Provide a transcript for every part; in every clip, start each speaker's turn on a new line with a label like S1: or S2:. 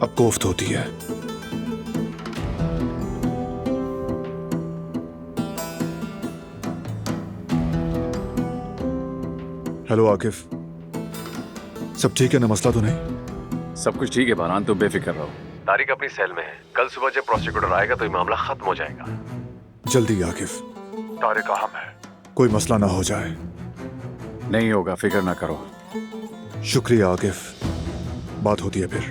S1: अब कोफ्त होती है। हेलो आकिफ, सब ठीक है ना? मसला तो नहीं?
S2: सब कुछ ठीक है फरहान, तुम बेफिक्र रहो। तारिक अपनी सेल में है, कल सुबह जब प्रोसिक्यूटर आएगा तो ये मामला खत्म हो जाएगा।
S1: जल्दी आकिफ, तारिक अहम है, कोई मसला ना हो जाए।
S2: नहीं होगा, फिक्र ना करो।
S1: शुक्रिया आकिफ, बात होती है फिर।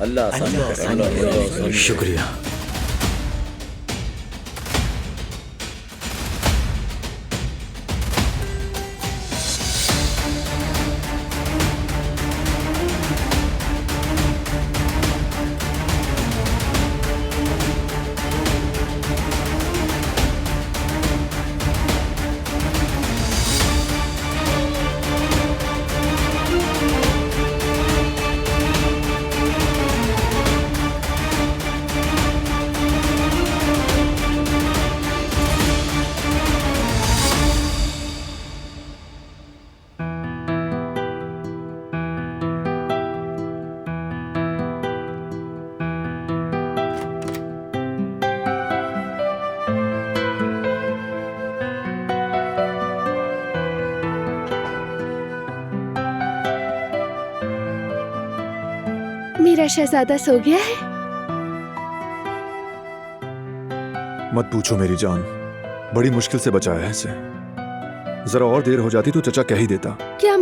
S3: अल्लाह आसानी करे।
S4: शुक्रिया।
S5: मेरा शहजादा सो गया है?
S1: मत पूछो मेरी जान, बड़ी मुश्किल से बचाया है इसे। जरा और देर हो जाती तो चचा कह ही देता।
S5: क्या